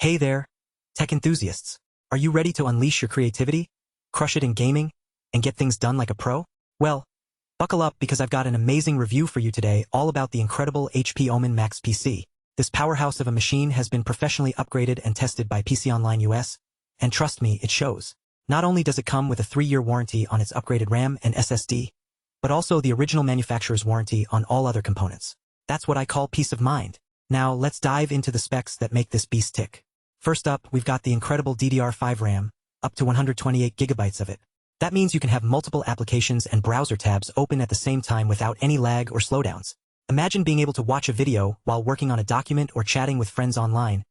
Hey there, tech enthusiasts. Are you ready to unleash your creativity, crush it in gaming, and get things done like a pro? Well, buckle up because I've got an amazing review for you today all about the incredible HP OMEN MAX PC. This powerhouse of a machine has been professionally upgraded and tested by PCONLINE US, and trust me, it shows. Not only does it come with a 3-year warranty on its upgraded RAM and SSD, but also the original manufacturer's warranty on all other components. That's what I call peace of mind. Now, let's dive into the specs that make this beast tick. First up, we've got the incredible DDR5 RAM, up to 128 gigabytes of it. That means you can have multiple applications and browser tabs open at the same time without any lag or slowdowns. Imagine being able to watch a video while working on a document or chatting with friends online.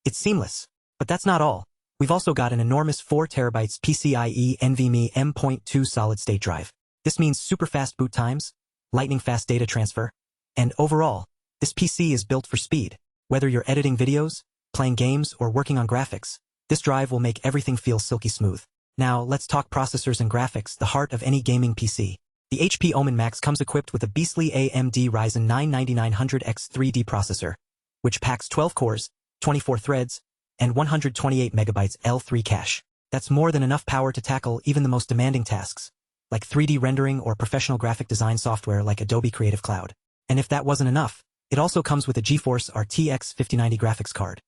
It's seamless. But that's not all. We've also got an enormous 4 terabytes PCIe NVMe M.2 solid-state drive. This means super fast boot times, lightning-fast data transfer, and overall, this PC is built for speed. Whether you're editing videos, playing games, or working on graphics, this drive will make everything feel silky smooth. Now, let's talk processors and graphics, the heart of any gaming PC. The HP OMEN MAX comes equipped with a beastly AMD Ryzen 9 9900X 3D processor, which packs 12 cores, 24 threads, and 128 megabytes L3 cache. That's more than enough power to tackle even the most demanding tasks, like 3D rendering or professional graphic design software like Adobe Creative Cloud. And if that wasn't enough, it also comes with a GeForce RTX 5090 graphics card,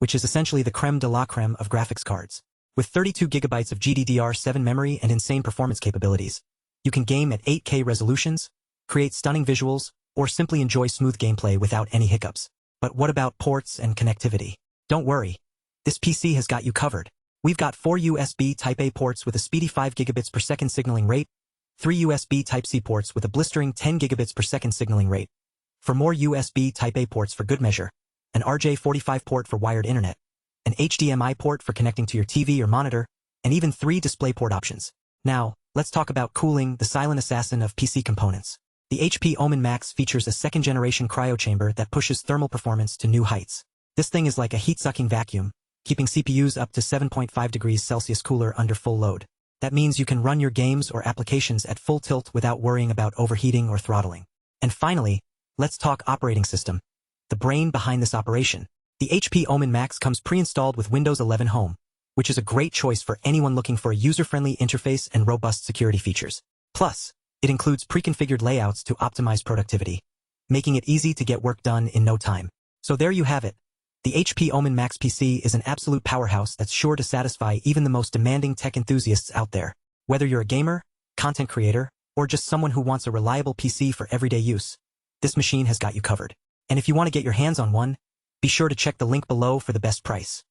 which is essentially the creme de la creme of graphics cards. With 32 gigabytes of GDDR7 memory and insane performance capabilities, you can game at 8K resolutions, create stunning visuals, or simply enjoy smooth gameplay without any hiccups. But what about ports and connectivity? Don't worry, this PC has got you covered. We've got 4 USB Type-A ports with a speedy 5 gigabits per second signaling rate, 3 USB Type-C ports with a blistering 10 gigabits per second signaling rate, 4 more USB Type-A ports for good measure, an RJ45 port for wired internet, an HDMI port for connecting to your TV or monitor, and even 3 DisplayPort options. Now, let's talk about cooling, the silent assassin of PC components. The HP OMEN MAX features a second-generation cryo chamber that pushes thermal performance to new heights. This thing is like a heat-sucking vacuum, keeping CPUs up to 7.5 degrees Celsius cooler under full load. That means you can run your games or applications at full tilt without worrying about overheating or throttling. And finally, let's talk operating system, the brain behind this operation. The HP OMEN MAX comes pre-installed with Windows 11 Home, which is a great choice for anyone looking for a user-friendly interface and robust security features. Plus, it includes pre-configured layouts to optimize productivity, making it easy to get work done in no time. So there you have it. The HP OMEN MAX PC is an absolute powerhouse that's sure to satisfy even the most demanding tech enthusiasts out there. Whether you're a gamer, content creator, or just someone who wants a reliable PC for everyday use, this machine has got you covered. And if you want to get your hands on one, be sure to check the link below for the best price.